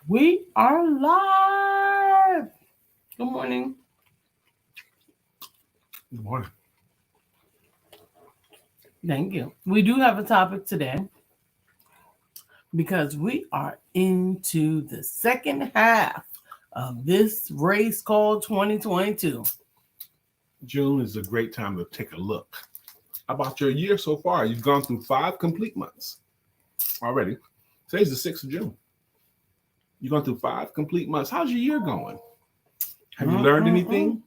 We are live. Good morning. Good morning. Thank you. We do have a topic today because we are into the second half of this race called 2022. June is a great time to take a look about your year so far. You've gone through 5 complete months already. Today's the 6th of June. You've gone through 5 complete months. How's your year going? Have you learned anything?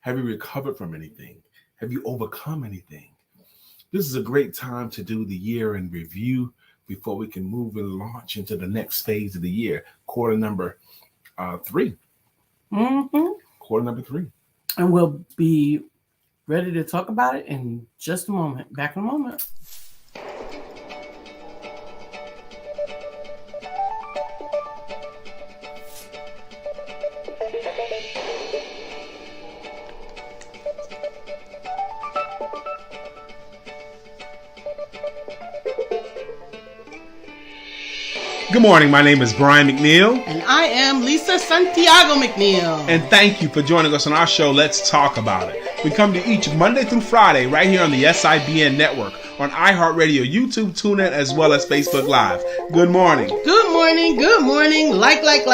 Have you recovered from anything? Have you overcome anything? This is a great time to do the year in review before we can move and launch into the next phase of the year, quarter number 3. Quarter number 3. And we'll be ready to talk about it in just a moment. Back in a moment. Good morning. My name is Brian McNeill. And I am Lisa Santiago McNeill. And thank you for joining us on our show, Let's Talk About It. We come to each Monday through Friday right here on the SIBN network, on iHeartRadio, YouTube, TuneIn, as well as Facebook Live. Good morning. Good morning. Good morning. Like. Miss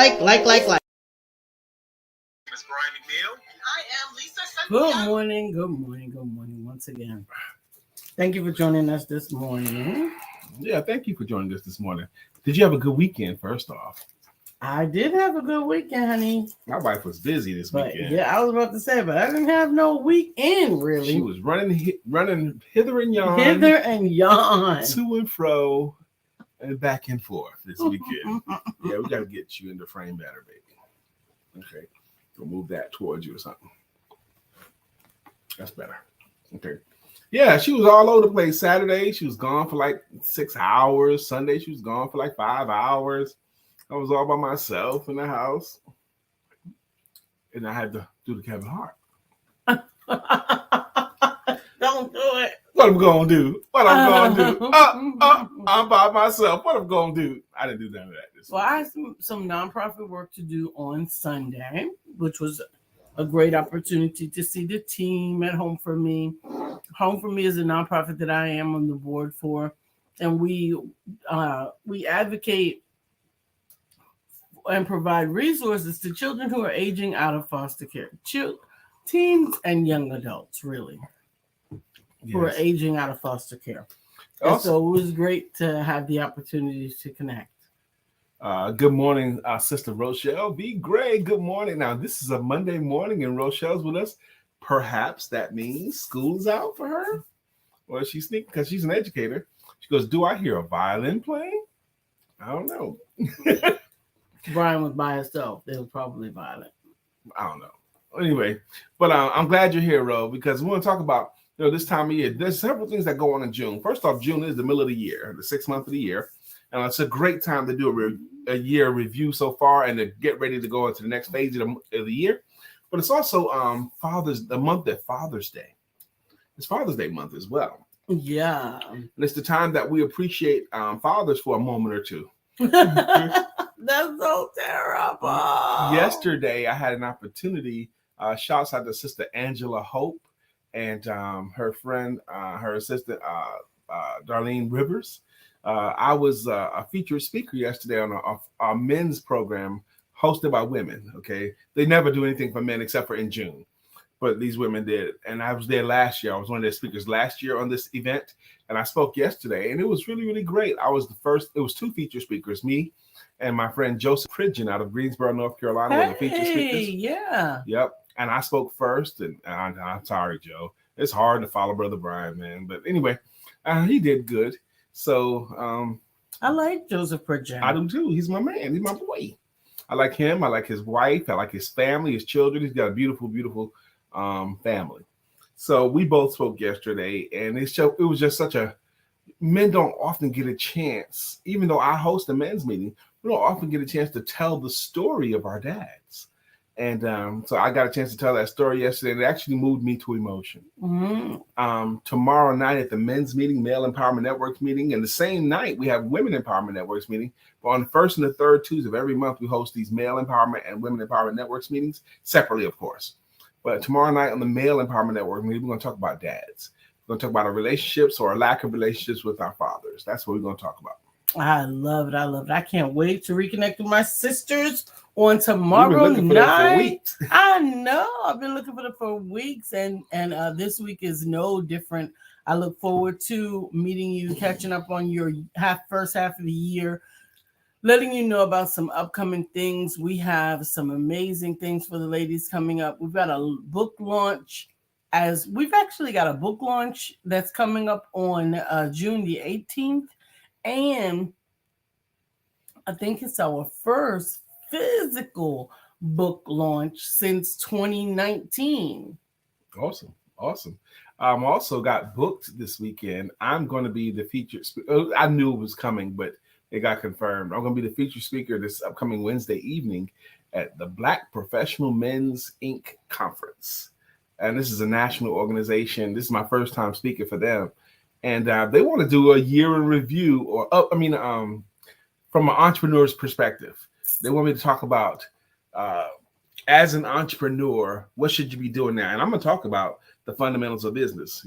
Brian McNeill. And I am Lisa Santiago. Good morning. Good morning. Good morning once again. Thank you for joining us this morning. Yeah, thank you for joining us this morning. Did you have a good weekend, first off? I did have a good weekend, honey. My wife was busy this weekend. Yeah, I was about to say, but I didn't have no weekend, really. She was running hither and yon. Hither and yon. To and fro and back and forth this weekend. Yeah, we got to get you in the frame better, baby. Okay. We'll move that towards you or something. That's better. Okay. Yeah, she was all over the place. Saturday, she was gone for like 6 hours. Sunday, she was gone for like 5 hours. I was all by myself in the house. And I had to do the Kevin Hart. Don't do it. What I'm going to do? I'm by myself. What I'm going to do? I didn't do none of that this week. I had some nonprofit work to do on Sunday, which was a great opportunity to see the team at Home for Me. Home for Me is a nonprofit that I am on the board for, and we advocate and provide resources to children who are aging out of foster care, teens and young adults, really, who are aging out of foster care. And so it was great to have the opportunity to connect. Good morning, Sister Rochelle B. Gray. Good morning. Now, this is a Monday morning, and Rochelle's with us. Perhaps that means school's out for her, or is she sneaking because she's an educator? She goes, "Do I hear a violin playing?" I don't know. Brian was by himself. They were probably violent. I don't know. Anyway, but I'm glad you're here, Ro, because we want to talk about this time of year. There's several things that go on in June. First off, June is the middle of the year, the 6th month of the year, and it's a great time to do a year review so far and to get ready to go into the next phase of the year. But it's also the month of Father's Day. It's Father's Day month as well. Yeah. And it's the time that we appreciate fathers for a moment or two. That's so terrible. Yesterday, I had an opportunity. Shouts out to Sister Angela Hope and her friend, her assistant, Darlene Rivers. I was a featured speaker yesterday on a men's program hosted by women. Okay, they never do anything for men except for in June, but these women did. And I was there last year. I was one of their speakers last year on this event, and I spoke yesterday, and it was really, really great. I was the first. It was 2 featured speakers, me and my friend Joseph Pridgeon out of Greensboro, North Carolina, were the featured speakers. Yeah. Yep. And I spoke first, and I'm sorry, Joe. It's hard to follow Brother Brian, man. But anyway, he did good. So I like Joseph Pridgeon. I do too. He's my man. He's my boy. I like him. I like his wife. I like his family, his children. He's got a beautiful, beautiful family. So we both spoke yesterday, and it was just such a men don't often get a chance, even though I host a men's meeting, we don't often get a chance to tell the story of our dads. And so I got a chance to tell that story yesterday, and it actually moved me to emotion. Tomorrow night at the men's meeting, Male Empowerment Networks meeting, and the same night we have Women Empowerment Networks meeting. But on the first and the third Tuesday of every month, we host these Male Empowerment and Women Empowerment Networks meetings separately, of course. But tomorrow night on the Male Empowerment Network meeting, we're going to talk about dads. We're going to talk about our relationships or a lack of relationships with our fathers. That's what we're going to talk about. I love it. I love it. I can't wait to reconnect with my sisters on tomorrow night. I know. I've been looking for them for weeks, and this week is no different. I look forward to meeting you, catching up on your first half of the year, letting you know about some upcoming things. We have some amazing things for the ladies coming up. We've got a book launch. We've actually got a book launch that's coming up on June the 18th. And I think it's our first physical book launch since 2019. Awesome. Also got booked this weekend. I'm going to be the featured speaker. I knew it was coming, but it got confirmed. I'm going to be the featured speaker this upcoming Wednesday evening at the Black Professional Men's Inc. Conference. And this is a national organization. This is my first time speaking for them. And they want to do a year in review, from an entrepreneur's perspective. They want me to talk about, as an entrepreneur, what should you be doing now? And I'm going to talk about the fundamentals of business,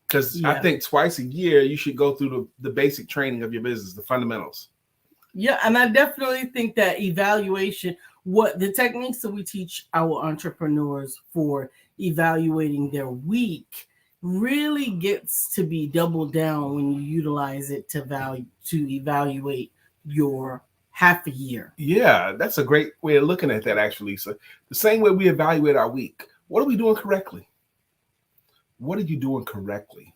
because I think twice a year you should go through the basic training of your business, the fundamentals. Yeah, and I definitely think that evaluation, what the techniques that we teach our entrepreneurs for evaluating their week, really gets to be doubled down when you utilize it to evaluate your half a year. Yeah, that's a great way of looking at that, actually. So the same way we evaluate our week, what are we doing correctly? What are you doing correctly?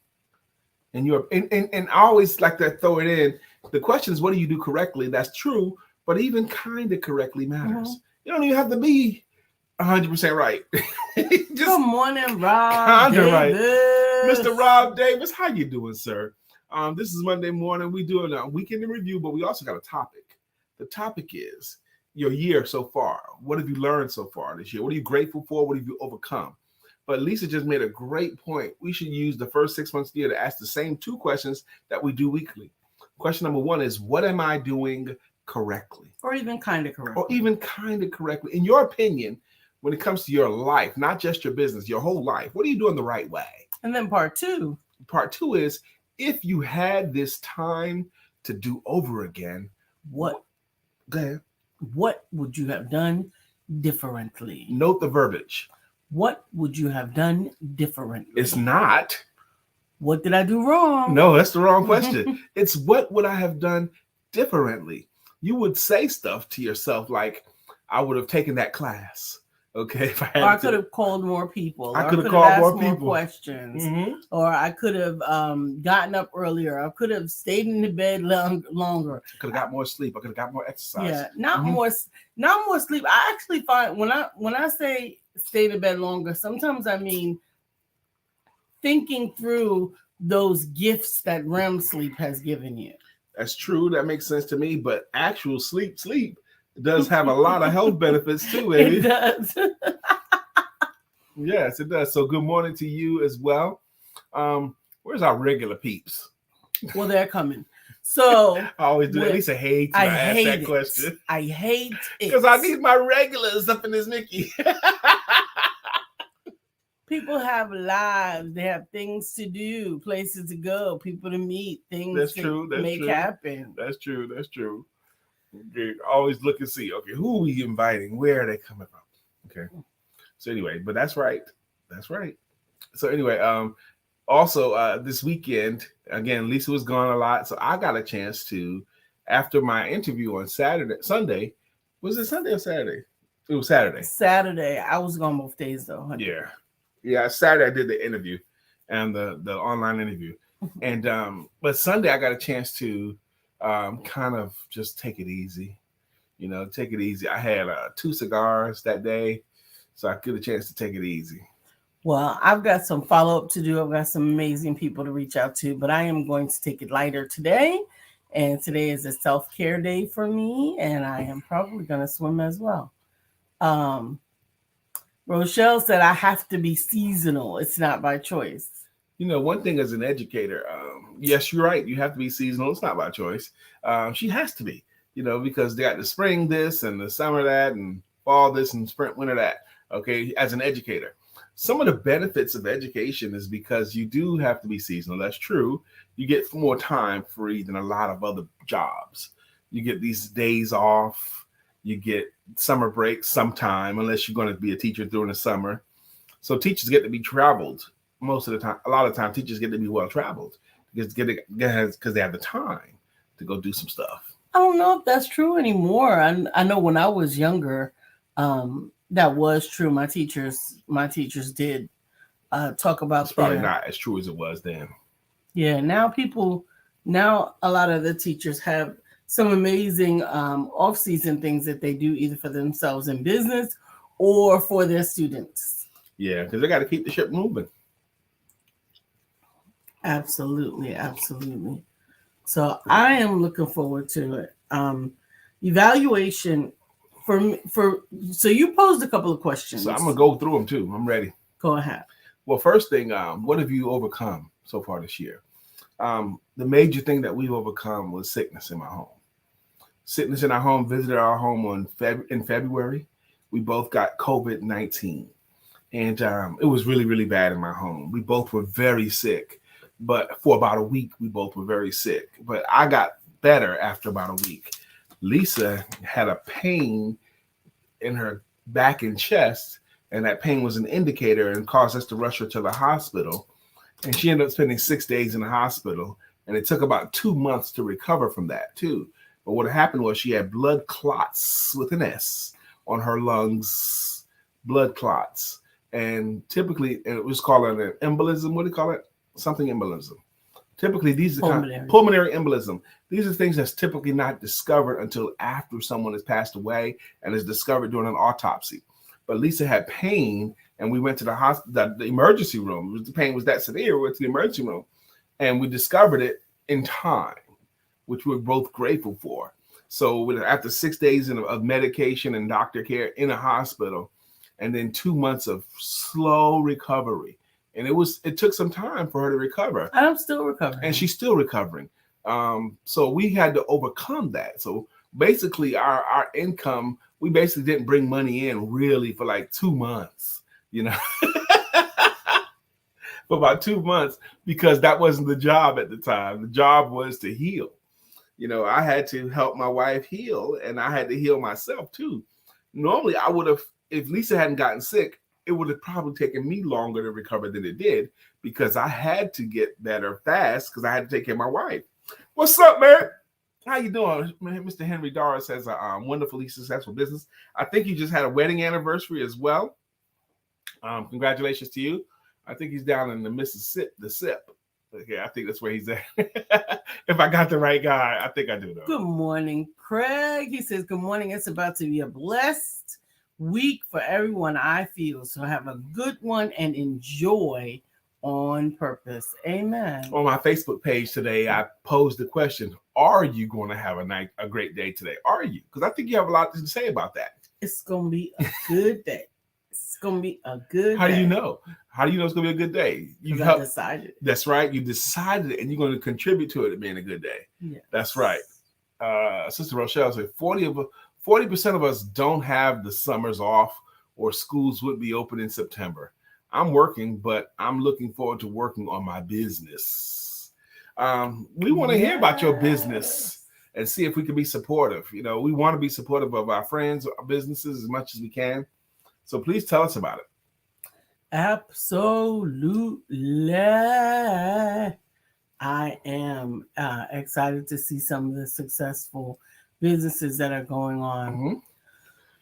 And I always like to throw it in. The question is, what do you do correctly? That's true, but even kind of correctly matters. Mm-hmm. You don't even have to be 100% right. Good morning, Rob Davis. Right. Mr. Rob Davis, how you doing, sir? This is Monday morning. We doing a weekend in review, but we also got a topic. The topic is your year so far. What have you learned so far this year? What are you grateful for? What have you overcome? But Lisa just made a great point. We should use the first 6 months of the year to ask the same two questions that we do weekly. Question number one is, what am I doing correctly? Or even kind of correctly. In your opinion, when it comes to your life, not just your business, your whole life, what are you doing the right way? And then part two is, if you had this time to do over again, what would you have done differently? Note the verbiage. What would you have done differently? It's not, what did I do wrong? No, that's the wrong question. It's, what would I have done differently? You would say stuff to yourself like, I would have taken that class. Okay, I could have called more people. I could have called more people. Questions, or I could have gotten up earlier. I could have stayed in the bed longer. I could have got more sleep. I could have got more exercise. Yeah, not more sleep. I actually find when I say stay in the bed longer, sometimes I mean thinking through those gifts that REM sleep has given you. That's true. That makes sense to me. But actual sleep does have a lot of health benefits too. It does. Yes, it does. So good morning to you as well. Where's our regular peeps? Well, they're coming. So I always do at least a hate. I ask that question. I hate it because I need my regulars up in this Mickey. People have lives. They have things to do, places to go, people to meet, things to make happen. That's true. Okay, always look and see. Okay, who are we inviting? Where are they coming from? Okay. So anyway, but that's right. So anyway, also this weekend, again, Lisa was gone a lot, so I got a chance to, after my interview on Sunday. Was it Sunday or Saturday? It was Saturday. Saturday. I was gone both days though. Honey. Yeah. Saturday I did the interview and the online interview, and but Sunday I got a chance to kind of just take it easy. I had 2 cigars that day, so I get a chance to take it easy. Well, I've got some follow-up to do. I've got some amazing people to reach out to, but I am going to take it lighter today. And today is a self-care day for me, and I am probably going to swim as well. Um, Rochelle said, I have to be seasonal. It's not by choice. One thing as an educator, yes, you're right. You have to be seasonal. It's not by choice. She has to be, because they got the spring this and the summer that and fall this and spring winter that. Okay, as an educator, some of the benefits of education is because you do have to be seasonal. That's true. You get more time free than a lot of other jobs. You get these days off. You get summer breaks sometime, unless you're going to be a teacher during the summer. So teachers get to be traveled most of the time. A lot of time, teachers get to be well traveled because they have the time to go do some stuff. I don't know if that's true anymore. I know when I was younger, that was true. My teachers did talk about. It's probably not as true as it was then. Yeah, now a lot of the teachers have some amazing off-season things that they do either for themselves in business or for their students. Yeah, because they got to keep the ship moving. Absolutely. So I am looking forward to it. Evaluation so you posed a couple of questions. So I'm gonna go through them too. I'm ready. Go ahead. Well, first thing, what have you overcome so far this year? The major thing that we've overcome was sickness in my home. Sickness in our home, visited our home in February. We both got COVID-19. And it was really, really bad in my home. We both were very sick. But for about a week, we both were very sick. But I got better after about a week. Lisa had a pain in her back and chest. And that pain was an indicator and caused us to rush her to the hospital. And she ended up spending 6 days in the hospital. And it took about 2 months to recover from that, too. But what happened was she had blood clots with an S on her lungs, blood clots. And typically, it was called an embolism. What do you call it? Something embolism. Typically, these are pulmonary embolism. These are things that's typically not discovered until after someone has passed away and is discovered during an autopsy. But Lisa had pain, and we went to the hospital, the emergency room. The pain was that severe. We went to the emergency room, and we discovered it in time, which we're both grateful for. So after 6 days of medication and doctor care in a hospital, and then 2 months of slow recovery, and it took some time for her to recover. I'm still recovering, and she's still recovering. So we had to overcome that. So basically, our income, we basically didn't bring money in really for like 2 months, for about 2 months, because that wasn't the job at the time. The job was to heal. I had to help my wife heal, and I had to heal myself too. Normally, I would have, if Lisa hadn't gotten sick, it would have probably taken me longer to recover than it did, because I had to get better fast because I had to take care of my wife. What's up, man? How you doing? Mr. Henry Doris has a wonderfully successful business. I think he just had a wedding anniversary as well. Congratulations to you. I think he's down in the Mississippi, the SIP. Okay, I think that's where he's at. If I got the right guy, I think I do though. Good morning, Craig. He says, good morning. It's about to be a blessed week for everyone, I feel. So have a good one and enjoy on purpose. Amen. On my Facebook page today, I posed the question, are you going to have a great day today? Are you? Because I think you have a lot to say about that. It's going to be a good day. It's going to be a good How day. do you know? How do you know it's going to be a good day? You decided. That's right. You decided it, and you're going to contribute to it being a good day. Yes. That's right. Sister Rochelle said 40% of us don't have the summers off, or schools would be open in September. I'm working, but I'm looking forward to working on my business. We want to hear about your business and see if we can be supportive. We want to be supportive of our friends, our businesses as much as we can. So please tell us about it. Absolutely. I am excited to see some of the successful businesses that are going on.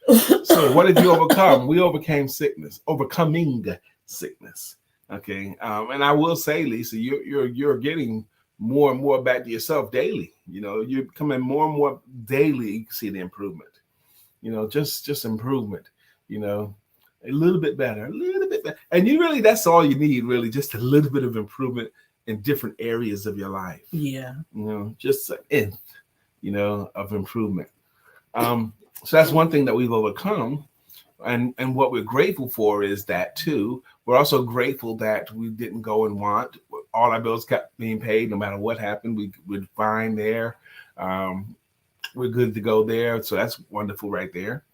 Mm-hmm. So what did you overcome? We overcame sickness, overcoming sickness. Okay. And I will say, Lisa, you're getting more and more back to yourself daily. You're becoming more and more daily. You can see the improvement, just improvement, a little bit better. And that's all you need, really, just a little bit of improvement in different areas of your life. Yeah. Just an inch, of improvement. So that's one thing that we've overcome. And what we're grateful for is that too. We're also grateful that we didn't go and want all our bills kept being paid no matter what happened. We're fine there. We're good to go there. So that's wonderful right there.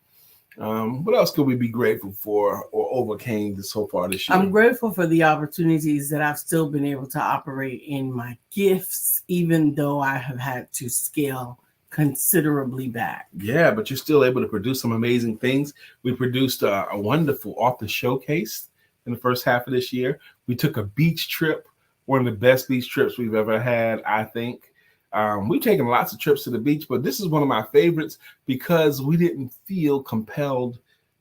What else could we be grateful for or overcame so far this year? I'm grateful for the opportunities that I've still been able to operate in my gifts, even though I have had to scale considerably back. Yeah, but you're still able to produce some amazing things. We produced a wonderful author showcase in the first half of this year. We took a beach trip, one of the best beach trips we've ever had, I think. We've taken lots of trips to the beach, but this is one of my favorites because we didn't feel compelled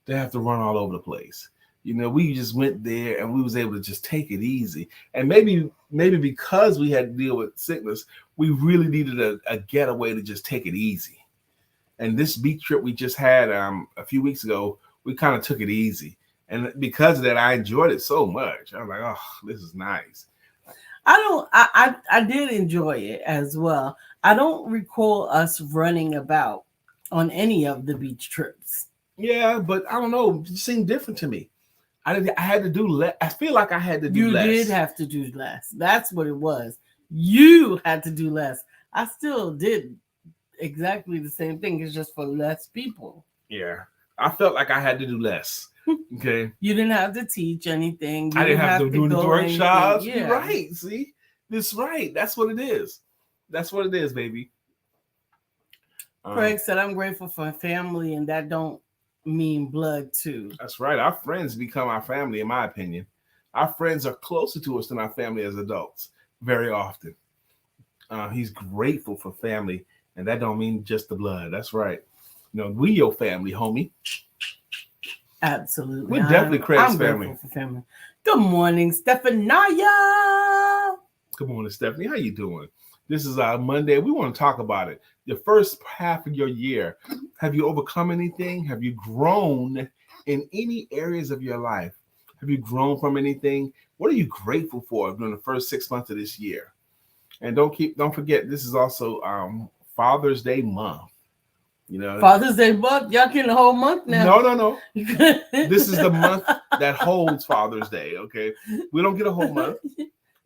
to have to run all over the place. We just went there and we was able to just take it easy. And maybe because we had to deal with sickness, we really needed a getaway to just take it easy. And this beach trip we just had a few weeks ago, we kind of took it easy. And because of that, I enjoyed it so much. I was like, oh, this is nice. I did enjoy it as well. I don't recall us running about on any of the beach trips. Yeah, but I don't know. It seemed different to me. I had to do less. I feel like I had to do less. You did have to do less. That's what it was. You had to do less. I still did exactly the same thing. It's just for less people. Yeah. I felt like I had to do less. Okay. You didn't have to teach anything. I didn't have to do the workshops. Yeah. You're right. See? That's right. That's what it is. That's what it is, baby. Craig said, I'm grateful for family, and that don't mean blood too. That's right. Our friends become our family, in my opinion. Our friends are closer to us than our family as adults very often. He's grateful for family, and that don't mean just the blood. That's right. We your family, homie. Absolutely. We're definitely Craig's family. For family. Good morning, Stephania. Good morning, Stephanie. How you doing? This is Monday. We want to talk about it. The first half of your year. Have you overcome anything? Have you grown in any areas of your life? Have you grown from anything? What are you grateful for during the first 6 months of this year? And don't forget, this is also Father's Day month. Father's Day month. Y'all getting the whole month now? No. This is the month that holds Father's Day. Okay, we don't get a whole month.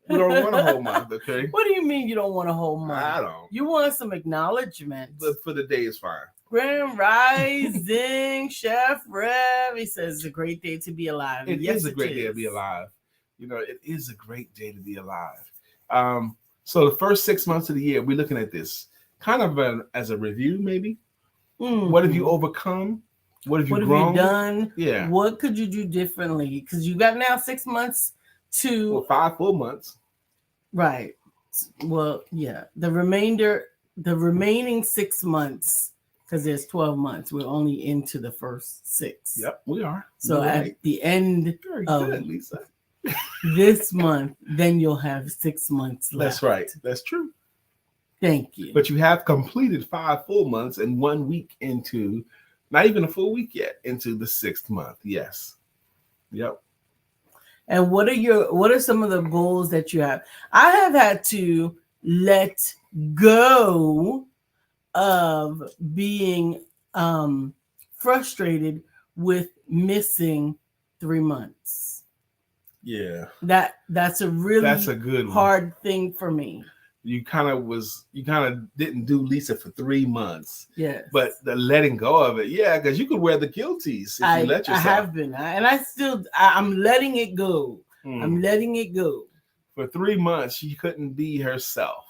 We don't want a whole month. Okay. What do you mean you don't want a whole month? I don't. You want some acknowledgement. But for the day is fine. Grand Rising, Chef Rev. He says it's a great day to be alive. It is a great day to be alive. It is a great day to be alive. So the first 6 months of the year, we're looking at this kind of as a review, maybe. Mm-hmm. What have you overcome? What have you grown? What have you done? Yeah. What could you do differently? Because you got now 6 months to... Well, 5 full months. Right. Well, yeah. The remaining 6 months, because there's 12 months. We're only into the first 6. Yep, we are. So at the end of Lisa. This month, then you'll have 6 months left. That's right. That's true. Thank you. But you have completed 5 full months and 1 week into, not even a full week yet, into the 6th month. Yes. Yep. And what are some of the goals that you have? I have had to let go of being frustrated with missing 3 months. Yeah. That's a good hard thing for me. You kind of didn't do Lisa for 3 months. Yes. But the letting go of it, yeah, because you could wear the guilties if you let yourself. I have been. I'm letting it go. I'm letting it go. For 3 months, she couldn't be herself.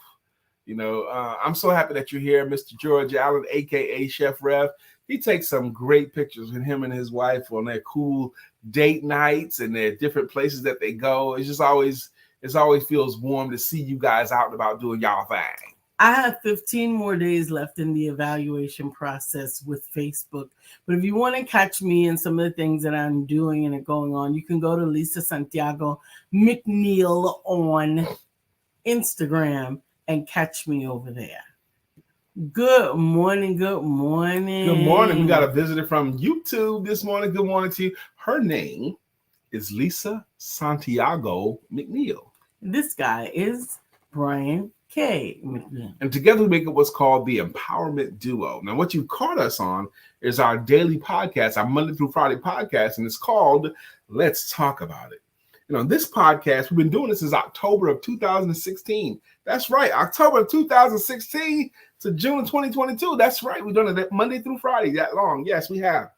I'm so happy that you're here, Mr. George Allen, a.k.a. Chef Rev. He takes some great pictures with him and his wife on their cool date nights and their different places that they go. It always feels warm to see you guys out and about doing y'all thing. I have 15 more days left in the evaluation process with Facebook. But if you want to catch me and some of the things that I'm doing and going on, you can go to Lisa Santiago McNeill on Instagram and catch me over there. Good morning. Good morning. Good morning. We got a visitor from YouTube this morning. Good morning to you. Her name is Lisa Santiago McNeill. This guy is Brian K. McNeill. And together we make up what's called the Empowerment Duo. Now, what you caught us on is our daily podcast, our Monday through Friday podcast, and it's called Let's Talk About It. This podcast, we've been doing this since October of 2016. That's right, October of 2016 to June of 2022. That's right, we've done it Monday through Friday that long. Yes, we have.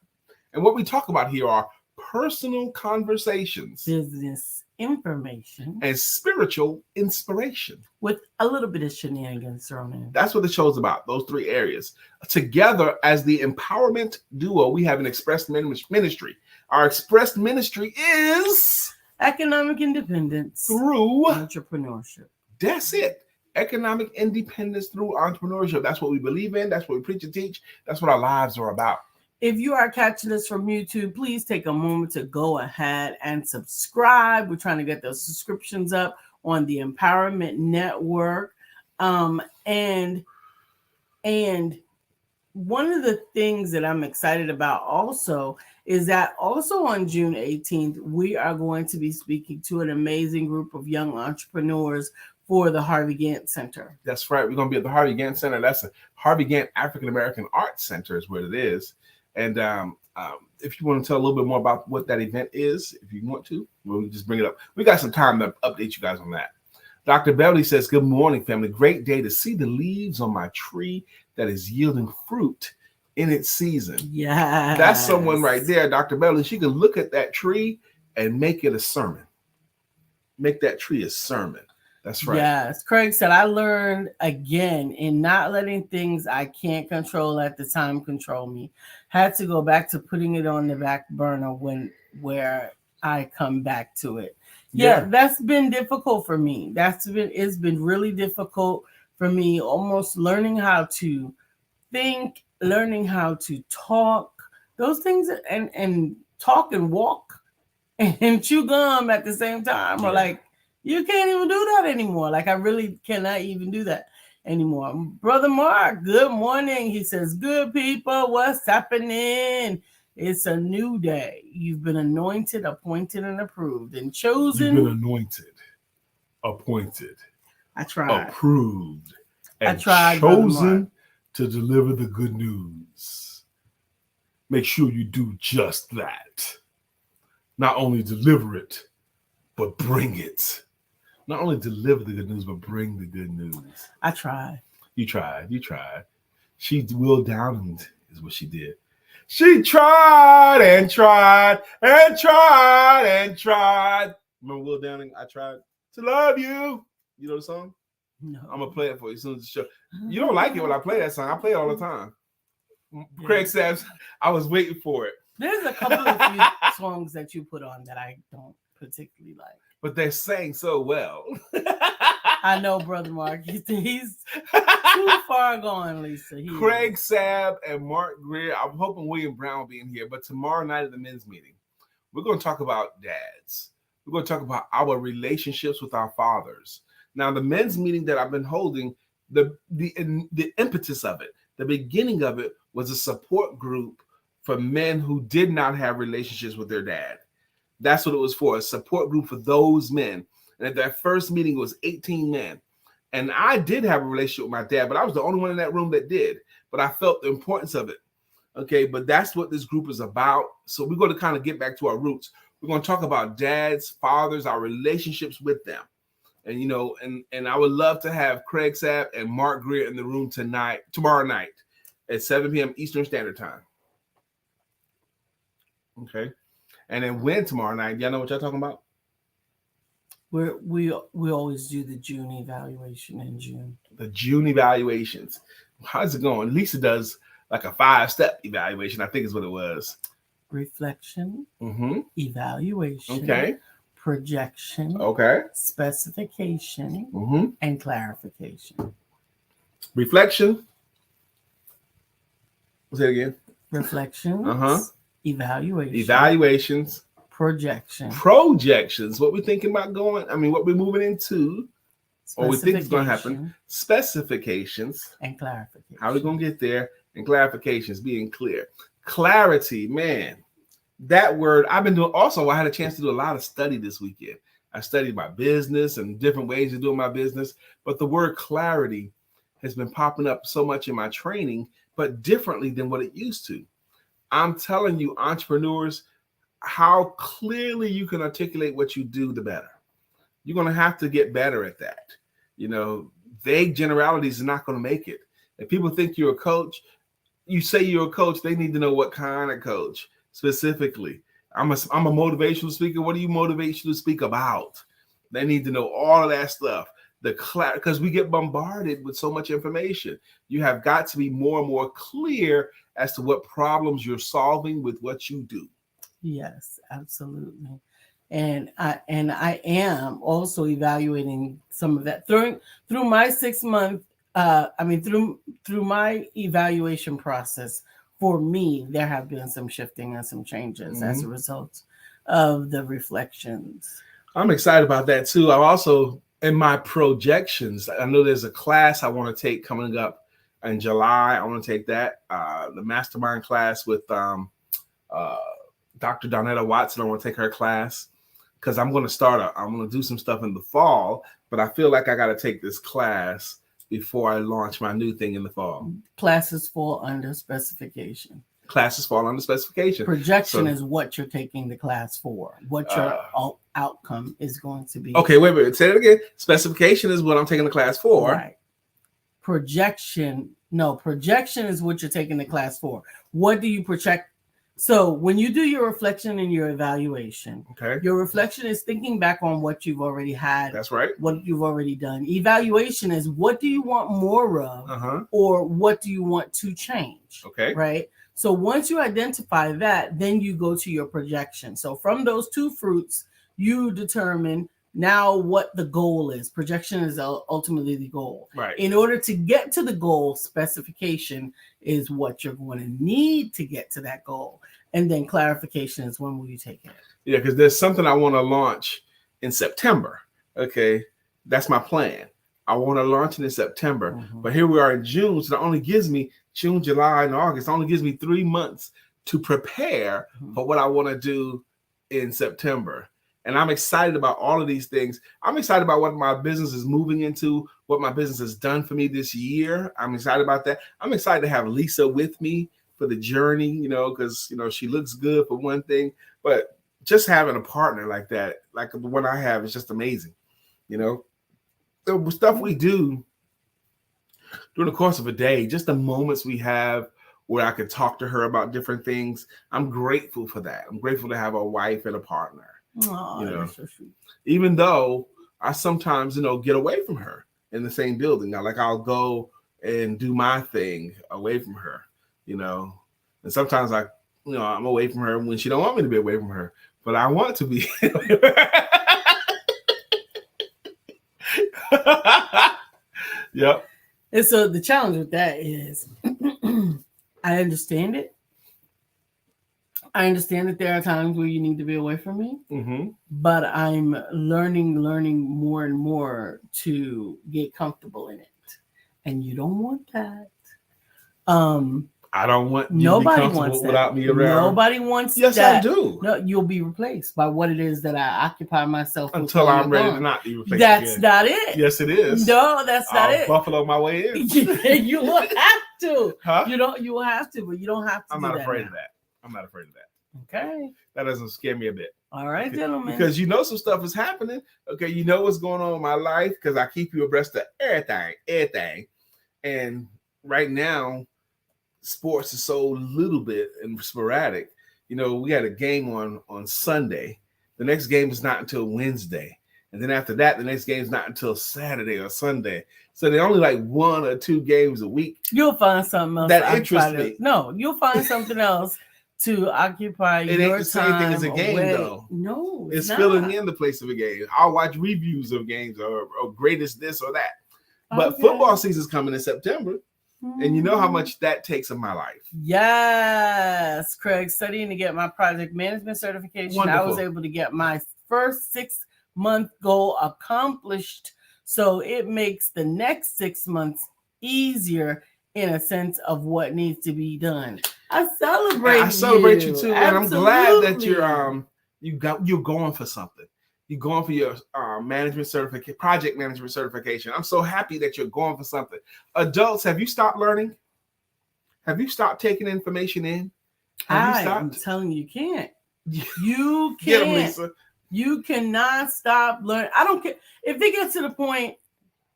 And what we talk about here are personal conversations, business information, and spiritual inspiration, with a little bit of shenanigans thrown in. That's what the show's about, those three areas. Together as the Empowerment Duo, we have an express ministry. Our express ministry is economic independence through entrepreneurship. That's it. Economic independence through entrepreneurship. That's what we believe in. That's what we preach and teach. That's what our lives are about. If you are catching us from YouTube, please take a moment to go ahead and subscribe. We're trying to get those subscriptions up on the Empowerment Network. And one of the things that I'm excited about also is that also on June 18th, we are going to be speaking to an amazing group of young entrepreneurs for the Harvey Gantt Center. That's right. We're going to be at the Harvey Gantt Center. That's a Harvey Gantt African American Arts Center is what it is. And if you want to tell a little bit more about what that event is, if you want to, we'll just bring it up. We got some time to update you guys on that. Dr. Beverly says, good morning, family. Great day to see the leaves on my tree that is yielding fruit in its season. Yeah, that's someone right there, Dr. Beverly. She can look at that tree and make it a sermon. Make that tree a sermon. That's right. Yes. Craig said, I learned again in not letting things I can't control at the time control me. Had to go back to putting it on the back burner where I come back to it. Yeah, that's been difficult for me. It's been really difficult for me, almost learning how to think, learning how to talk, those things, and talk and walk and chew gum at the same time are like, you can't even do that anymore. Like, I really cannot even do that anymore. Brother Mark, good morning. He says, good people, what's happening? It's a new day. You've been anointed, appointed, and approved, and chosen. You've been anointed, appointed, I tried. Approved, and I tried, chosen to deliver the good news. Make sure you do just that. Not only deliver it, but bring it. Not only deliver the good news, but bring the good news. I tried. You tried. She Will Downing is what she did. She tried and tried and tried and tried. Remember Will Downing? I tried to love you. You know the song? No. I'm going to play it for you as soon as the show. You don't like it when I play that song. I play it all the time. Yeah. Craig says, I was waiting for it. There's a couple of few songs that you put on that I don't particularly like. But they're sang so well. I know, Brother Mark. He's too far gone, Lisa. Craig Sabb and Mark Greer. I'm hoping William Brown will be in here. But tomorrow night at the men's meeting, we're going to talk about dads. We're going to talk about our relationships with our fathers. Now, the men's meeting that I've been holding, the impetus of it, the beginning of it was a support group for men who did not have relationships with their dad. That's what it was for, a support group for those men. And at that first meeting, it was 18 men. And I did have a relationship with my dad, but I was the only one in that room that did. But I felt the importance of it. Okay, but that's what this group is about. So we're going to kind of get back to our roots. We're going to talk about dads, fathers, our relationships with them. And, you know, and I would love to have Craig Sabb and Mark Greer in the room tomorrow night at 7 p.m. Eastern Standard Time. Okay. And then when tomorrow night, y'all know what y'all talking about? We always do the June evaluation in June. The June evaluations. How's it going? Lisa does like a 5-step evaluation, I think is what it was. Reflection, evaluation, okay, projection, okay, specification, and clarification. Reflection. Say it again. Reflections, evaluations, projections. What we're thinking about going, what we're moving into, or we think is going to happen, specifications, and clarification. How are we going to get there? And clarifications, being clear. Clarity, man, that word I've been doing. Also, I had a chance to do a lot of study this weekend. I studied my business and different ways of doing my business. But the word clarity has been popping up so much in my training, but differently than what it used to. I'm telling you, entrepreneurs, how clearly you can articulate what you do, the better. You're going to have to get better at that. Vague generalities are not going to make it. If people think you're a coach, you say you're a coach, they need to know what kind of coach specifically. I'm a motivational speaker. What do you motivate you to speak about? They need to know all of that stuff. Because we get bombarded with so much information. You have got to be more and more clear as to what problems you're solving with what you do. Yes, absolutely. And I am also evaluating some of that through my 6 month. Through my evaluation process. For me, there have been some shifting and some changes as a result of the reflections. I'm excited about that too. I'm also in my projections. I know there's a class I want to take coming up in July. I want to take that, the mastermind class with Dr. Donetta Watson. I want to take her class because I'm going to do some stuff in the fall, but I feel like I got to take this class before I launch my new thing in the fall. Classes fall under specification. Projection is what you're taking the class for, what your outcome is going to be. Okay, wait. Say it again. Specification is what I'm taking the class for. Right. Projection is what you're taking the class for. What do you project? So when you do your reflection and your evaluation, your reflection is thinking back on what you've already had. That's right. What you've already done. Evaluation is what do you want more of, or what do you want to change? Okay. Right. So once you identify that, then you go to your projection. So from those two fruits, you determine now what the goal is. Projection is ultimately the goal. Right. In order to get to the goal, specification is what you're going to need to get to that goal. And then clarification is when will you take it? Yeah, because there's something I want to launch in September. Okay. That's my plan. I want to launch it in September. But here we are in June. So that only gives me June, July, and August. It only gives me 3 months to prepare for what I want to do in September. And I'm excited about all of these things. I'm excited about what my business is moving into, what my business has done for me this year. I'm excited about that. I'm excited to have Lisa with me for the journey, because, she looks good for one thing, but just having a partner like that, like the one I have, is just amazing. The stuff we do during the course of a day, just the moments we have where I could talk to her about different things. I'm grateful for that. I'm grateful to have a wife and a partner. That's so sweet. Even though I sometimes, get away from her in the same building. I'll go and do my thing away from her, and sometimes I'm away from her when she don't want me to be away from her, but I want to be. Yep. And so the challenge with that is I understand it. I understand that there are times where you need to be away from me, but I'm learning more and more to get comfortable in it. And you don't want that. I don't want you to be comfortable without me around. Nobody wants that. Yes, I do. No, you'll be replaced by what it is that I occupy myself with. Until I'm ready to not be replaced. That's not it. Yes, it is. No, that's not it. Buffalo my way in. You will have to. Huh? You will have to, but you don't have to. I'm not afraid of that. I'm not afraid of that. Okay. That doesn't scare me a bit. All right, gentlemen. Because some stuff is happening. Okay, you know what's going on in my life because I keep you abreast of everything. And right now, sports is so little bit and sporadic. We had a game on Sunday. The next game is not until Wednesday. And then after that, the next game is not until Saturday or Sunday. So they're only like 1 or 2 games a week. You'll find something else that interests me. No, you'll find something else to occupy it your ain't the same thing as a game, though. No, it's filling in the place of a game. I'll watch reviews of games or greatest this or that. But football season's coming in September. And you know how much that takes in my life. Yes, Craig, studying to get my project management certification. Wonderful. I was able to get my first 6-month goal accomplished. So it makes the next 6 months easier in a sense of what needs to be done. I celebrate you too. Absolutely. And I'm glad that you're going for something. You're going for your management certificate, project management certification. I'm so happy that you're going for something. Adults, have you stopped learning? Have you stopped taking information in? Have you I'm stopped? telling you, you can't. You Get 'em, can't. Lisa. You cannot stop learning. I don't care if they get to the point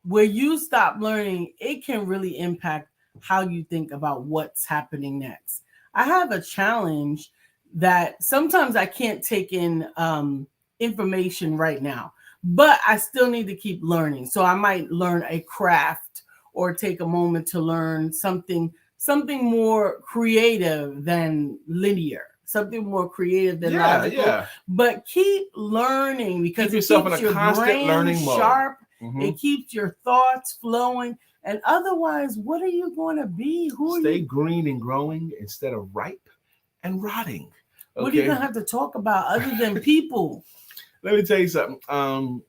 where you stop learning, it can really impact how you think about what's happening next. I have a challenge that sometimes I can't take in information right now, but I still need to keep learning. So I might learn a craft or take a moment to learn something more creative than linear, something more creative than logical. Yeah. But keep learning because Keep it yourself keeps in a your constant brain learning mode. sharp. Mm-hmm. It keeps your thoughts flowing. And otherwise, what are you going to be? Stay green and growing instead of ripe and rotting. Okay? What are you going to have to talk about other than people? Let me tell you something.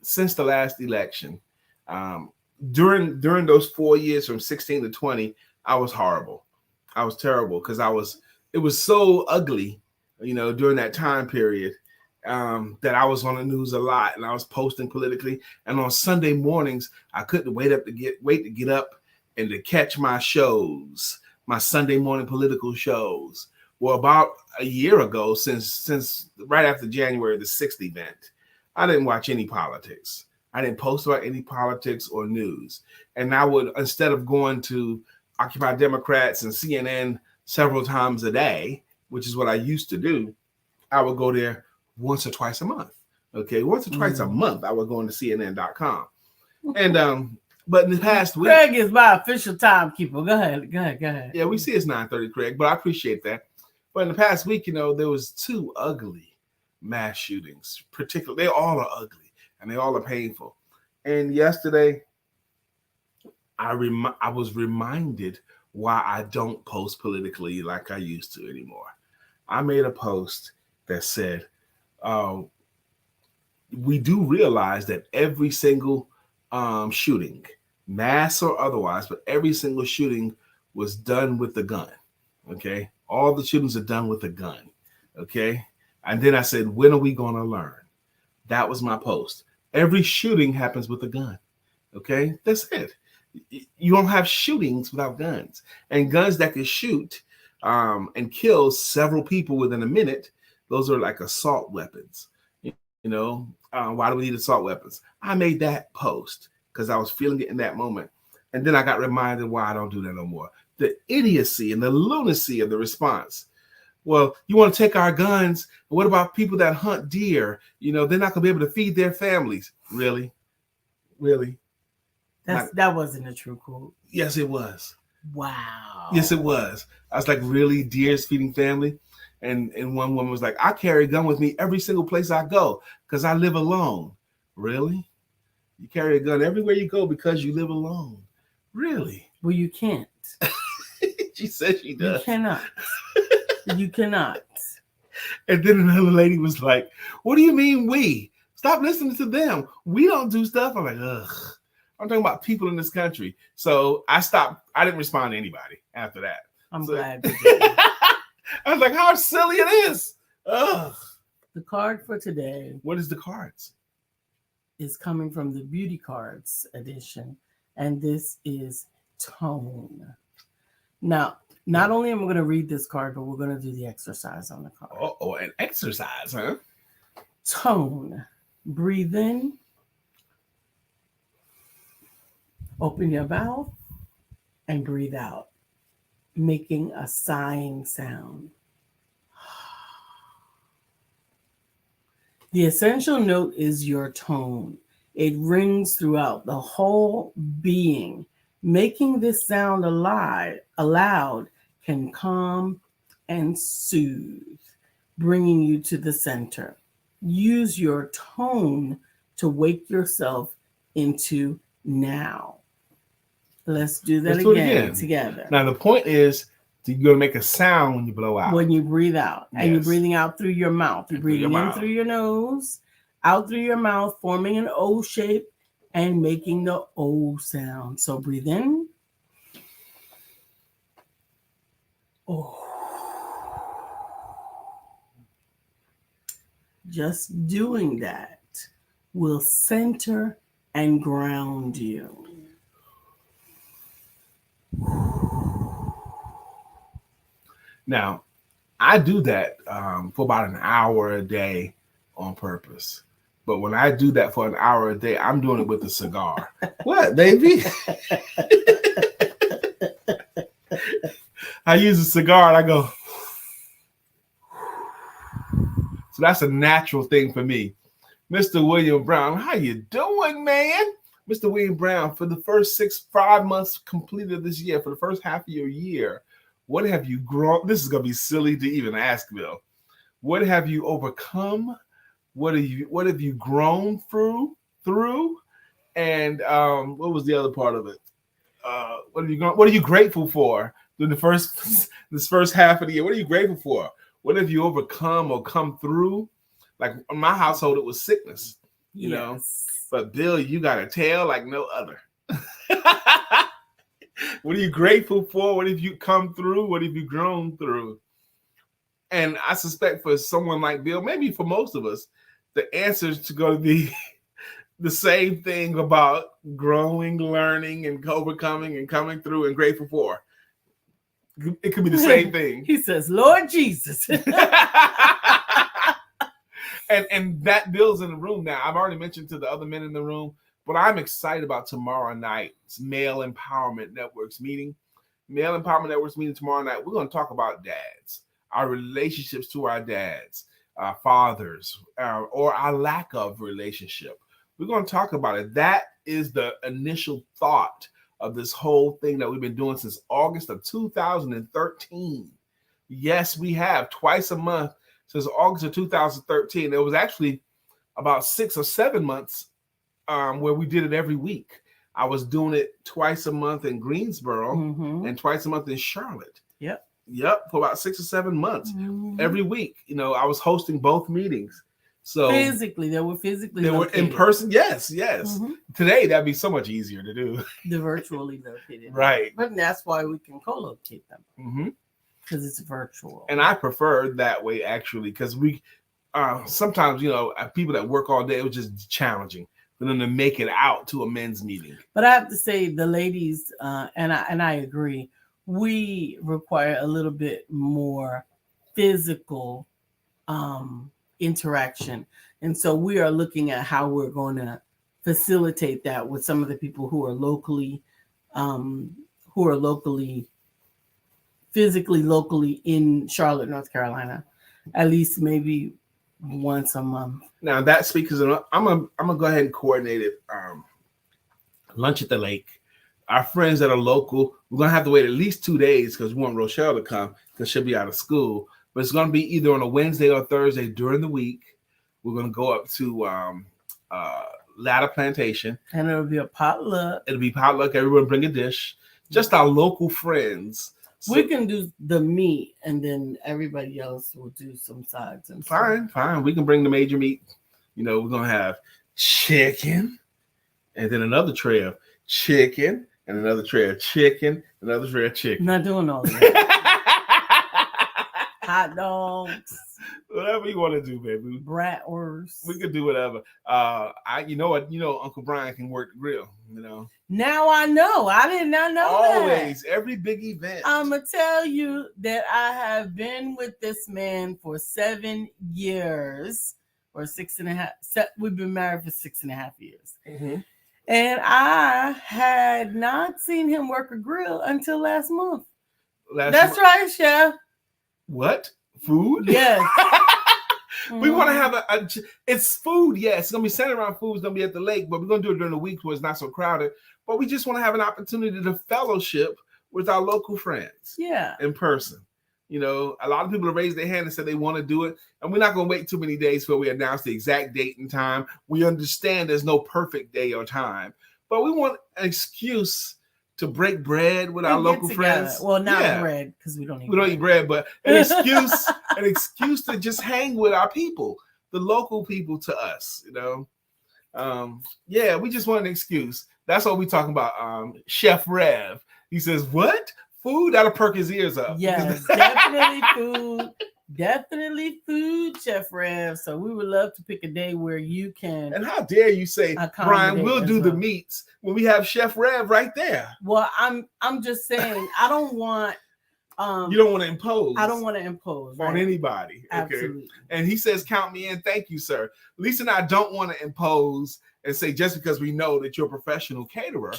Since the last election, during those 4 years from 16 to 20, I was horrible. I was terrible because it was so ugly, during that time period, that I was on the news a lot and I was posting politically. And on Sunday mornings, I couldn't wait to get up and to catch my shows, my Sunday morning political shows. Well, about a year ago, since right after January the 6th event, I didn't watch any politics. I didn't post about any politics or news. And I would, instead of going to Occupy Democrats and CNN several times a day, which is what I used to do, I would go there once or twice a month. Okay, once or twice a month, I would go into CNN.com. And but in the past week, Craig is my official timekeeper. Go ahead. Yeah, we see it's 9:30, Craig, but I appreciate that. But in the past week, there was 2 ugly mass shootings. Particularly, they all are ugly and they all are painful. And yesterday, I was reminded why I don't post politically like I used to anymore. I made a post that said, we do realize that every single shooting, mass or otherwise, but every single shooting was done with the gun. Okay. All the shootings are done with a gun. Okay. And then I said, when are we going to learn? That was my post. Every shooting happens with a gun. Okay. That's it. You don't have shootings without guns, and guns that can shoot and kill several people within a minute. Those are like assault weapons. Why do we need assault weapons? I made that post because I was feeling it in that moment. And then I got reminded why I don't do that no more. The idiocy and the lunacy of the response. Well, you want to take our guns? What about people that hunt deer? They're not going to be able to feed their families. Really? That wasn't a true quote. Yes, it was. Wow. Yes, it was. I was like, really? Deer's feeding family? And one woman was like, I carry a gun with me every single place I go because I live alone. Really? You carry a gun everywhere you go because you live alone? Really? Well, you can't. She said she does. You cannot. You cannot. And then another lady was like, what do you mean we? Stop listening to them. We don't do stuff. I'm like, ugh. I'm talking about people in this country. So I stopped. I didn't respond to anybody after that. I'm glad you did. I was like, how silly it is. Ugh. The card for today. What is the cards? Is coming from the Beauty Cards edition. And this is tone. Now, not only am I going to read this card, but we're going to do the exercise on the card. Oh, an exercise, huh? Tone. Breathe in. Open your mouth and breathe out, making a sighing sound. The essential note is your tone. It rings throughout the whole being. Making this sound aloud can calm and soothe, bringing you to the center. Use your tone to wake yourself into now. Let's do that again together. Now, the point is, you're going to make a sound when you blow out. When you breathe out. Yes. And you're breathing out through your mouth. You're breathing in through your nose, out through your mouth, forming an O shape and making the O sound. So breathe in. Oh. Just doing that will center and ground you. Now, I do that for about an hour a day on purpose. But when I do that for an hour a day, I'm doing it with a cigar. What, baby? I use a cigar and I go. So that's a natural thing for me. Mr. William Brown, how you doing, man? Mr. William Brown, for the first 5 months completed this year, for the first half of your year, what have you grown? This is going to be silly to even ask, Bill. What have you overcome? What have you grown through? And what was the other part of it? What are you grateful for during this first half of the year? What are you grateful for? What have you overcome or come through? Like in my household, it was sickness, you know. But Bill, you got a tale like no other. What are you grateful for? What have you come through? What have you grown through? And I suspect for someone like Bill, maybe for most of us, the answer is going to be the same thing about growing, learning, and overcoming and coming through and grateful for. It could be the same thing. He says, Lord Jesus. And that Bill's in the room now. I've already mentioned to the other men in the room, but I'm excited about tomorrow night's Male Empowerment Networks meeting. Male Empowerment Networks meeting tomorrow night. We're going to talk about dads, our relationships to our dads, our fathers, or our lack of relationship. We're going to talk about it. That is the initial thought of this whole thing that we've been doing since August of 2013. Yes, we have twice a month since August of 2013. It was actually about 6 or 7 months where we did it every week. I was doing it twice a month in Greensboro and twice a month in Charlotte. Yep, for about 6 or 7 months every week. You know, I was hosting both meetings. So they were located. In person. Yes. Today that'd be so much easier to do. They're virtually located, right? But that's why we can co-locate them because it's virtual. And I prefer that way actually, because we sometimes people that work all day, it was just challenging for them to make it out to a men's meeting. But I have to say, the ladies and I agree. We require a little bit more physical interaction, and so we are looking at how we're going to facilitate that with some of the people who are locally physically in Charlotte, North Carolina, at least maybe once a month. Now that speaks, I'm gonna go ahead and coordinate it. Lunch at the lake. Our friends that are local, we're going to have to wait at least 2 days because we want Rochelle to come because she'll be out of school. But it's going to be either on a Wednesday or Thursday during the week. We're going to go up to Ladder Plantation. And it'll be a potluck. It'll be potluck. Everyone bring a dish. Just our local friends. So, we can do the meat and then everybody else will do some sides. And fine. We can bring the major meat. We're going to have chicken and then another tray of chicken. And another tray of chicken, another tray of chicken. Not doing all that. Hot dogs. Whatever you want to do, baby. Bratwurst. We could do whatever. Uncle Brian can work the grill, Now I know. I did not know Always, every big event. I'm going to tell you that I have been with this man for 7 years or 6.5. We've been married for 6.5 years. Mm-hmm. And I had not seen him work a grill until last month. That's right, Chef. What? Food? Yes. We want to have it's food, yes. It's going to be centered around food. It's going to be at the lake, but we're going to do it during the week where it's not so crowded. But we just want to have an opportunity to fellowship with our local friends. Yeah. In person. A lot of people have raised their hand and said they want to do it. And we're not going to wait too many days before we announce the exact date and time. We understand there's no perfect day or time. But we want an excuse to break bread with our local friends. Well, not bread, because we don't eat bread, but an excuse to just hang with our people, the local people to us, we just want an excuse. That's what we're talking about. Chef Rev. He says, what? Food? That'll perk his ears up. Yes, definitely food Definitely food, Chef Rev. So we would love to pick a day where you can. And how dare you say, Brian, we'll do the meats when we have Chef Rev right there. Well, I'm just saying, I don't want. You don't want to impose. I don't want to impose on anybody. Okay? Absolutely. And he says, count me in. Thank you, sir. Lisa and I don't want to impose and say just because we know that you're a professional caterer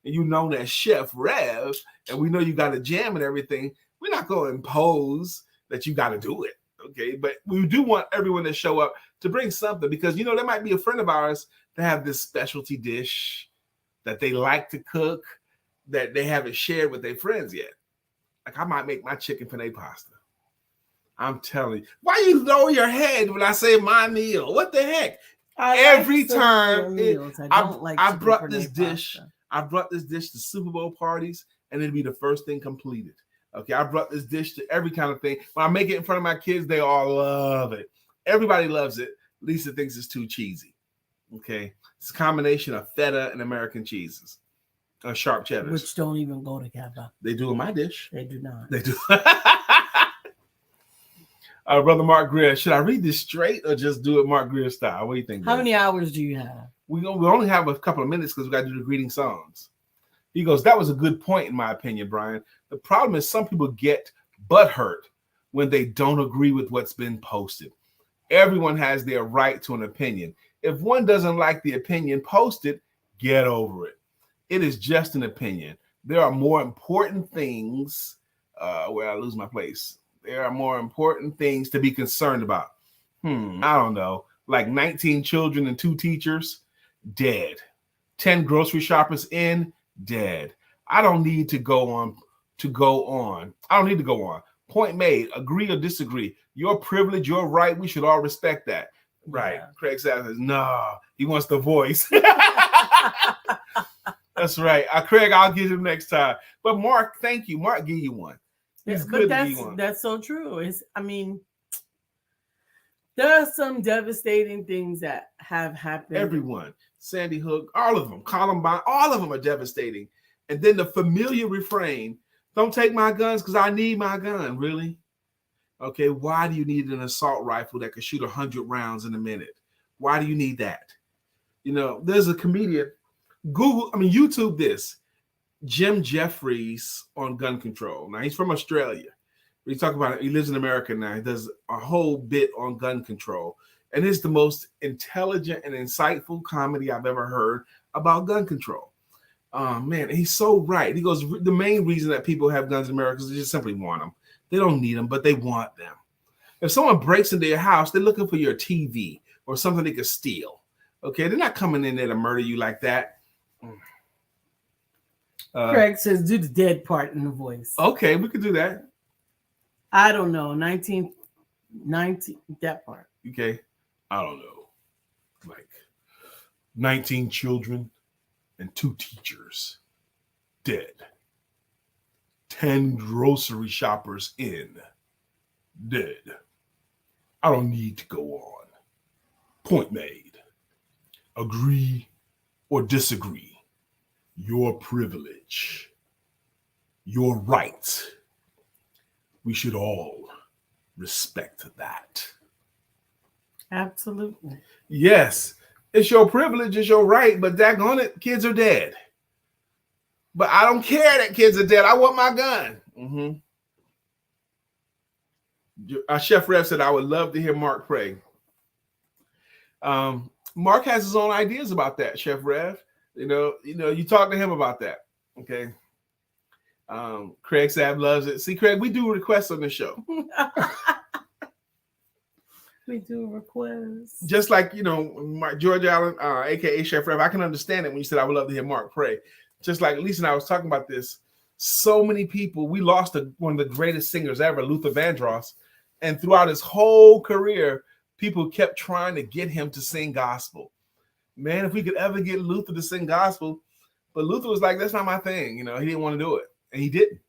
and you know that Chef Rev and we know you got a jam and everything, we're not going to impose that you got to do it. Okay. But we do want everyone to show up to bring something because, you know, there might be a friend of ours that have this specialty dish that they like to cook that they haven't shared with their friends yet. Like I might make my chicken penne pasta. I'm telling you. Why you lower your head when I say my meal? What the heck? Every time I brought this dish to Super Bowl parties and it'd be the first thing completed. Okay, I brought this dish to every kind of thing. When I make it in front of my kids, they all love it. Everybody loves it. Lisa thinks it's too cheesy. Okay, it's a combination of feta and American cheeses. Sharp cheddars. Which don't even go together. They do in my dish. They do not. They do. Brother Mark Greer, should I read this straight or just do it Mark Greer style? What do you think? How many hours do you have? We only have a couple of minutes because we got to do the greeting songs. He goes, that was a good point in my opinion, Brian. The problem is some people get butthurt when they don't agree with what's been posted. Everyone has their right to an opinion. If one doesn't like the opinion posted, get over it. It is just an opinion. There are more important things where I lose my place. There are more important things to be concerned about. I don't know. Like 19 children and 2 teachers, dead. 10 grocery shoppers in, dead. I don't need to go on. I don't need to go on. Point made. Agree or disagree. Your privilege, your right. We should all respect that. Right. Yeah. Craig says, no, he wants the voice. That's right. Craig, I'll get him next time. But Mark, thank you. Mark, give you one. It's good to give one. That's so true. There are some devastating things that have happened. Everyone. Sandy Hook, all of them. Columbine, all of them are devastating. And then the familiar refrain, don't take my guns because I need my gun. Really? Okay, why do you need an assault rifle that can shoot 100 rounds in a minute? Why do you need that? You know, there's a comedian, YouTube this, Jim Jeffries on gun control. Now, he's from Australia. We talk about it. He lives in America now. He does a whole bit on gun control. And it's the most intelligent and insightful comedy I've ever heard about gun control. Man, he's so right. He goes, the main reason that people have guns in America is they just simply want them. They don't need them, but they want them. If someone breaks into your house, they're looking for your TV or something they could steal. Okay, they're not coming in there to murder you like that. Craig says, do the dead part in the voice. Okay, we could do that. I don't know. 19, that part. Okay, I don't know. Like 19 children and 2 teachers dead. 10 grocery shoppers in, dead. I don't need to go on. Point made. Agree or disagree. Your privilege. Your right. We should all respect that. Absolutely. Yes, it's your privilege, it's your right, but daggone it, kids are dead. But I don't care that kids are dead. I want my gun. Chef Rev said, I would love to hear Mark pray. Mark has his own ideas about that, Chef Rev. You talk to him about that. Okay. Craig Sabb loves it. See, Craig, we do requests on the show. We do requests. Just like, George Allen, aka Chef Rev, I can understand it when you said I would love to hear Mark pray. Just like Lisa and I was talking about this, so many people, we lost one of the greatest singers ever, Luther Vandross. And throughout his whole career, people kept trying to get him to sing gospel. Man, if we could ever get Luther to sing gospel, but Luther was like, that's not my thing. He didn't want to do it. And he didn't.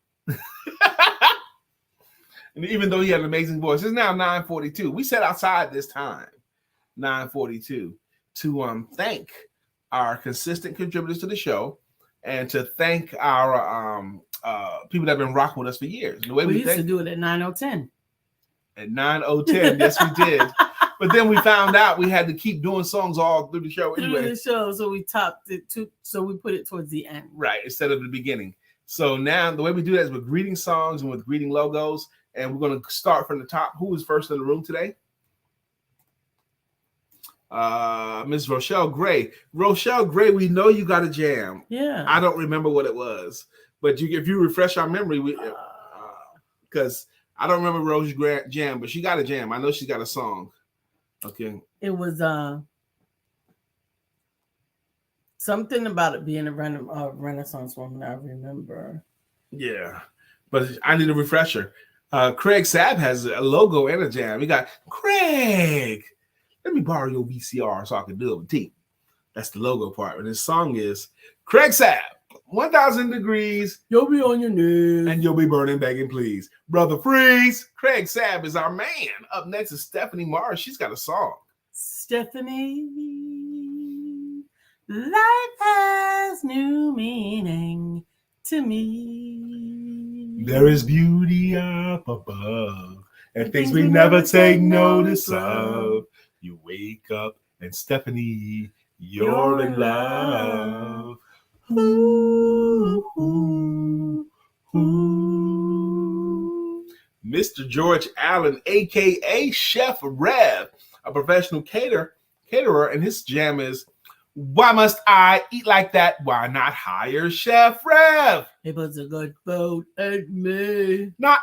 And even though he had an amazing voice, it's now 9:42. We sat outside this time, 9:42, to thank our consistent contributors to the show and to thank our people that have been rocking with us for years. The way we used to do it at 9:10. At 9:10, yes, we did. But then we found out we had to keep doing songs all through the show anyway. Through the show, so we topped it so we put it towards the end. Right, instead of the beginning. So now the way we do that is with greeting songs and with greeting logos. And we're going to start from the top. Who is first in the room today? Miss Rochelle Gray. Rochelle Gray, we know you got a jam. Yeah. I don't remember what it was. But if you refresh our memory, because I don't remember Rose's jam, but she got a jam. I know she got a song. Okay. It was something about it being a Renaissance woman, I remember. Yeah. But I need a refresher. Craig Sabb has a logo and a jam. We got Craig. Let me borrow your VCR so I can do it with T. That's the logo part. And his song is Craig Sabb, 1,000 degrees. You'll be on your knees. And you'll be burning, begging, please. Brother Freeze. Craig Sabb is our man. Up next is Stephanie Mars. She's got a song. Stephanie, life has new meaning to me. There is beauty up above and things we never take notice of. You wake up and Stephanie, you're in love. Ooh, ooh, ooh. Mr. George Allen, a.k.a. Chef Rev, a professional caterer, and his jam is, why must I eat like that? Why not hire Chef Rev? He puts a good boat at me. Not.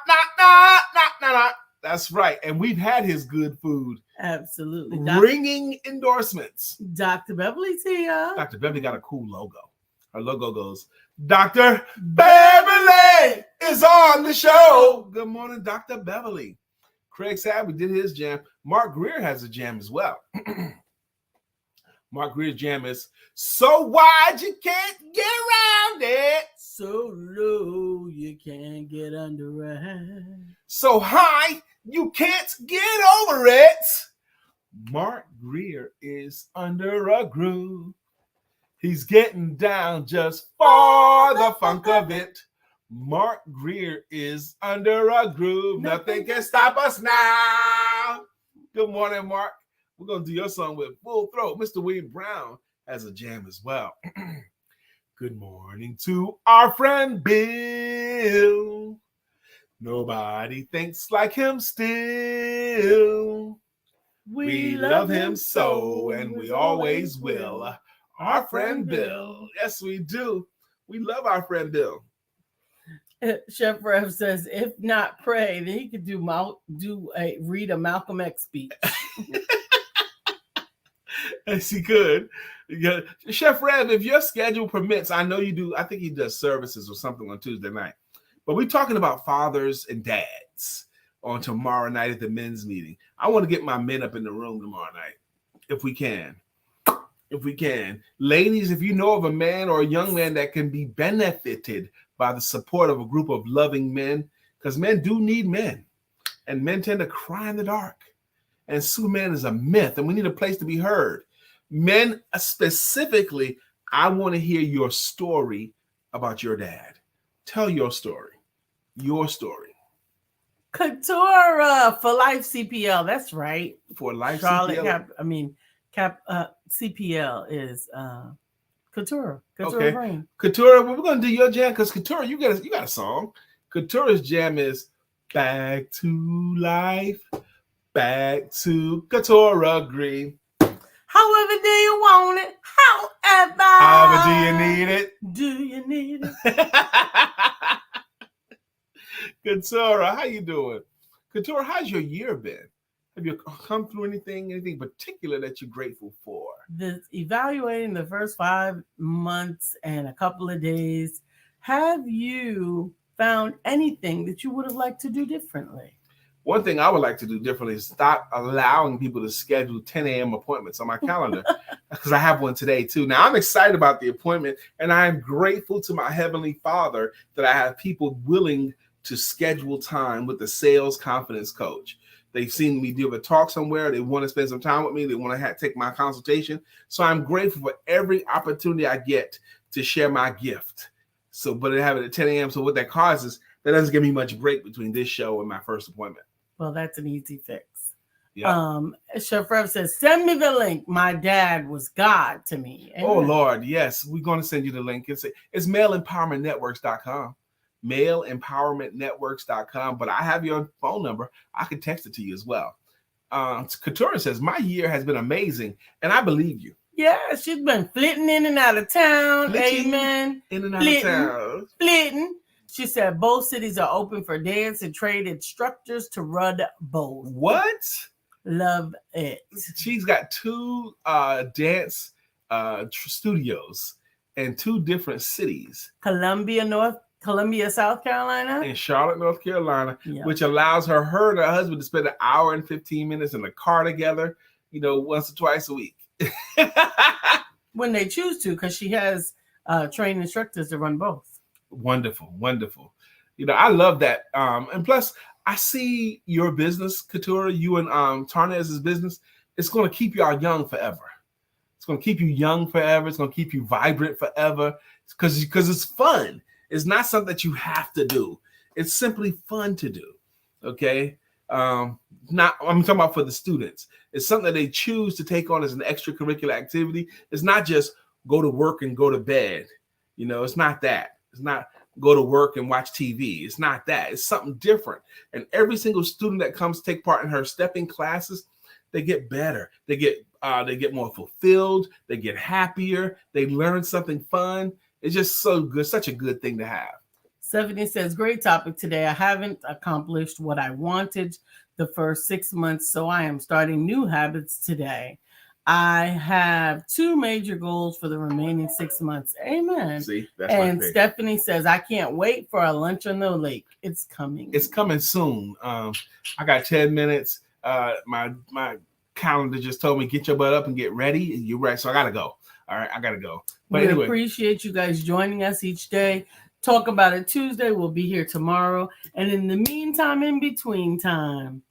That's right. And we've had his good food. Absolutely. Ringing endorsements. Dr. Beverly's here. Dr. Beverly got a cool logo. Her logo goes, Dr. Beverly is on the show. Good morning, Dr. Beverly. Craig Savvy did his jam. Mark Greer has a jam as well. Mark Greer's jam is, so wide you can't get around it. So low you can't get under it. So high you can't get over it. Mark Greer is under a groove. He's getting down just for the funk of it. Mark Greer is under a groove. Nothing can stop us now. Good morning, Mark. We're going to do your song with full throat. Mr. William Brown has a jam as well. Good morning to our friend Bill. Nobody thinks like him still. We love him so, and we always will. Our friend Bill. Yes, we do. We love our friend Bill. Chef Rev says, if not pray, then he could read a Malcolm X speech. Yes, he could. Yeah. Chef Rev, if your schedule permits, I know you do. I think he does services or something on Tuesday night. But we're talking about fathers and dads on tomorrow night at the men's meeting. I want to get my men up in the room tomorrow night, if we can. If we can. Ladies, if you know of a man or a young man that can be benefited by the support of a group of loving men, because men do need men, and men tend to cry in the dark. And Superman is a myth, and we need a place to be heard. Men specifically, I want to hear your story about your dad. Tell your story. Your story. Couture for Life CPL. That's right. For Life Charlotte CPL. CPL is Couture. Couture Okay. Brain. Couture, we're going to do your jam because Couture, you got a song. Couture's jam is Back to Life. Back to Couture Agree. However do you want it? However do you need it? Do you need it? Couture, how you doing? Couture, how's your year been? Have you come through anything particular that you're grateful for? Evaluating the first 5 months and a couple of days, have you found anything that you would have liked to do differently? One thing I would like to do differently is stop allowing people to schedule 10 a.m. appointments on my calendar because I have one today too. Now I'm excited about the appointment and I am grateful to my Heavenly Father that I have people willing to schedule time with the sales confidence coach. They've seen me give a talk somewhere. They want to spend some time with me. They want to take my consultation. So I'm grateful for every opportunity I get to share my gift. But I have it at 10 a.m. So what that causes, that doesn't give me much break between this show and my first appointment. Well, that's an easy fix. Yeah. Chef Rev says, send me the link. My dad was God to me. Amen. Oh, Lord. Yes. We're going to send you the link. It's maleempowermentnetworks.com. Maleempowermentnetworks.com. But I have your phone number. I can text it to you as well. Katura says, my year has been amazing. And I believe you. Yeah, she's been flitting in and out of town. Flitting Amen. In and out of town. Flitting. She said both cities are open for dance and trade instructors to run both. What? Love it. She's got 2 dance studios in 2 different cities. Columbia, South Carolina. In Charlotte, North Carolina, Yeah. which allows her and her husband to spend an hour and 15 minutes in the car together, once or twice a week. When they choose to, because she has trained instructors to run both. Wonderful, wonderful. I love that. And plus, I see your business, Katura, you and Tarnez's business. It's going to keep y'all young forever. It's going to keep you young forever. It's going to keep you vibrant forever because it's fun. It's not something that you have to do. It's simply fun to do. Okay. I'm talking about for the students. It's something that they choose to take on as an extracurricular activity. It's not just go to work and go to bed. It's not that. It's not go to work and watch TV. It's not that. It's something different. And every single student that comes take part in her stepping classes, they get better. They get more fulfilled. They get happier. They learn something fun. It's just so good. Such a good thing to have. Stephanie says, great topic today. I haven't accomplished what I wanted the first 6 months, so I am starting new habits today. I have 2 major goals for the remaining 6 months. Amen. See, that's and Stephanie says, I can't wait for a lunch on the lake. It's coming. It's coming soon. I got 10 minutes. My calendar just told me, get your butt up and get ready. You're right. So I got to go. All right. I got to go. But we anyway, appreciate you guys joining us each day. Talk About It Tuesday. We'll be here tomorrow. And in the meantime, in between time,